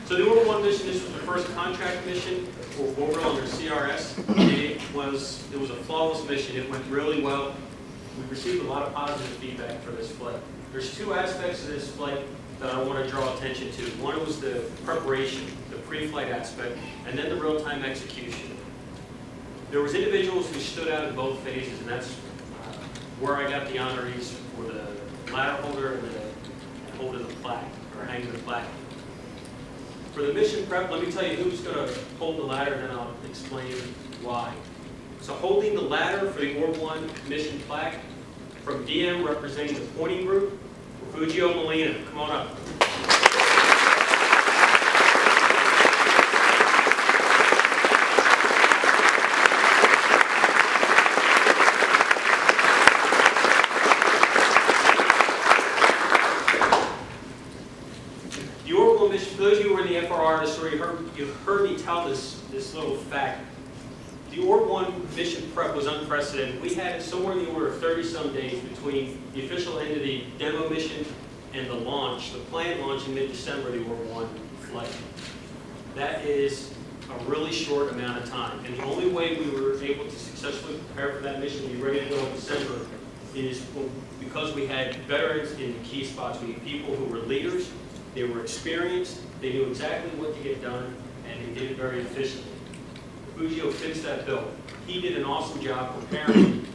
So the Orb-1 mission, this was the first contract mission for Orbital under CRS. It was a flawless mission. It went really well. We received a lot of positive feedback for this flight. There's two aspects of this flight that I want to draw attention to. One was the preparation, the pre-flight aspect, and then the real-time execution. There was individuals who stood out in both phases, and that's where I got the honorees for the ladder holder and the holder of the plaque, or hanging the plaque. For the mission prep, let me tell you who's going to hold the ladder, and then I'll explain why. So holding the ladder for the Orb-1 mission plaque, from DM representing the pointing group, Refugio Molina. Come on up. The Orbital mission, for those of you who were in the FRR, the story, you heard me tell this little fact. The Orb-1 mission prep was unprecedented. We had somewhere in the order of 30-some days between the official end of the demo mission and the launch, the planned launch in mid-December of the Orb-1 flight. That is a really short amount of time. And the only way we were able to successfully prepare for that mission and be ready to go in December is because we had veterans in the key spots. We had people who were leaders, they were experienced, they knew exactly what to get done, and they did it very efficiently. Refugio fits that bill. He did an awesome job preparing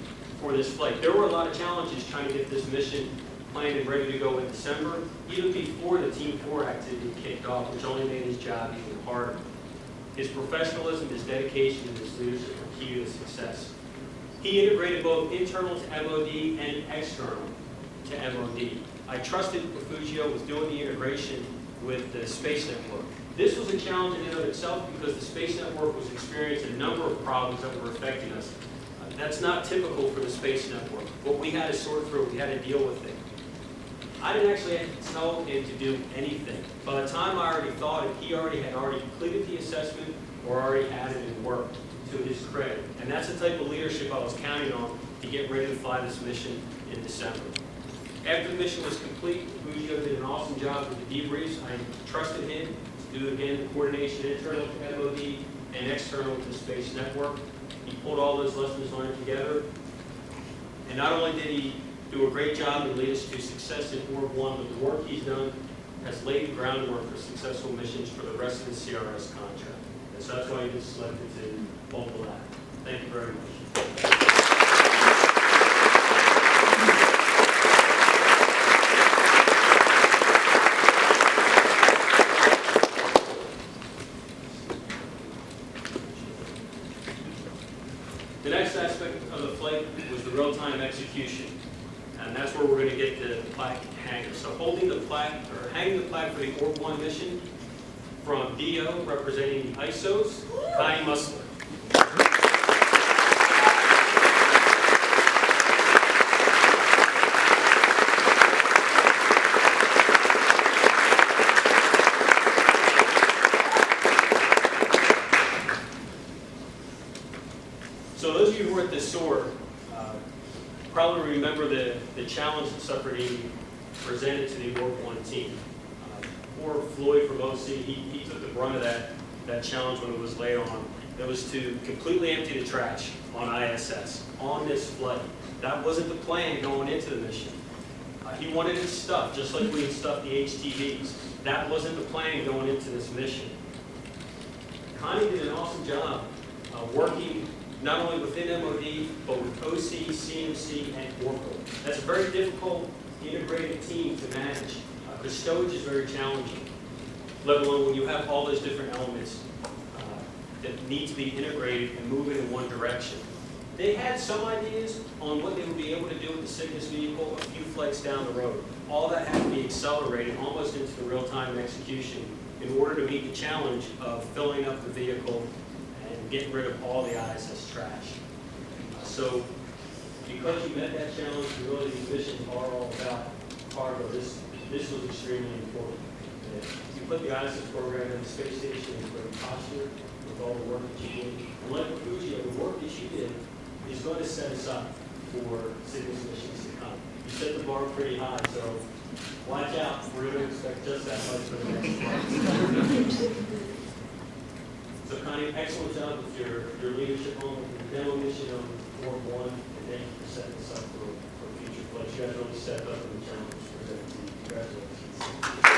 for this flight. There were a lot of challenges trying to get this mission planned and ready to go in December, even before the Team 4 activity kicked off, which only made his job even harder. His professionalism, his dedication, and his leadership were key to his success. He integrated both internal to MOD and external to MOD. I trusted Refugio with doing the integration with the Space Network. This was a challenge in and of itself because the Space Network was experiencing a number of problems that were affecting us. That's not typical for the Space Network. What we had to sort through, we had to deal with it. I didn't actually have to tell him to do anything. By the time I already thought it, he had already completed the assessment or already had it in work, to his credit. And that's the type of leadership I was counting on to get ready to fly this mission in December. After the mission was complete, Refugio did an awesome job with the debriefs. I trusted him to do, again, the coordination internal to MOD and external to the Space Network. He pulled all those lessons learned together. And not only did he do a great job and lead us to success in Orb-1, but the work he's done has laid the groundwork for successful missions for the rest of the CRS contract. And so that's why he was selected to hold the ladder. Thank you very much. The next aspect of the flight was the real-time execution, and that's where we're going to get the plaque hanger. So holding the plaque, or hanging the plaque for the Orb-1 mission, from DO, representing the ISOs, Connie Musler. So those of you who were at the SOAR probably remember the challenge that Sufferini presented to the Orb-1 team. Poor Floyd from OC, he took the brunt of that challenge when it was laid on. It was to completely empty the trash on ISS, on this flight. That wasn't the plan going into the mission. He wanted it stuffed, just like we had stuffed the HTVs. That wasn't the plan going into this mission. Connie did an awesome job working not only within MOD, but with OC, CMC, and Orbital. That's a very difficult integrated team to manage. The stowage is very challenging, let alone when you have all those different elements that need to be integrated and moving in one direction. They had some ideas on what they would be able to do with the Cygnus vehicle a few flights down the road. All that had to be accelerated almost into the real-time execution in order to meet the challenge of filling up the vehicle and getting rid of all the ISS trash. So because you met that challenge, really these missions are all about cargo. This was extremely important. You put the ISS program in the space station in great posture with all the work that you did. And like Refugio, the work that you did is going to set us up for Cygnus missions to come. You set the bar pretty high, so watch out. We're going to expect just that much for the next flight. excellent job with your leadership on the demo mission on Orb-1, and thank you for setting us up for future plays. You guys really stepped up in the challenge presented to you. Congratulations.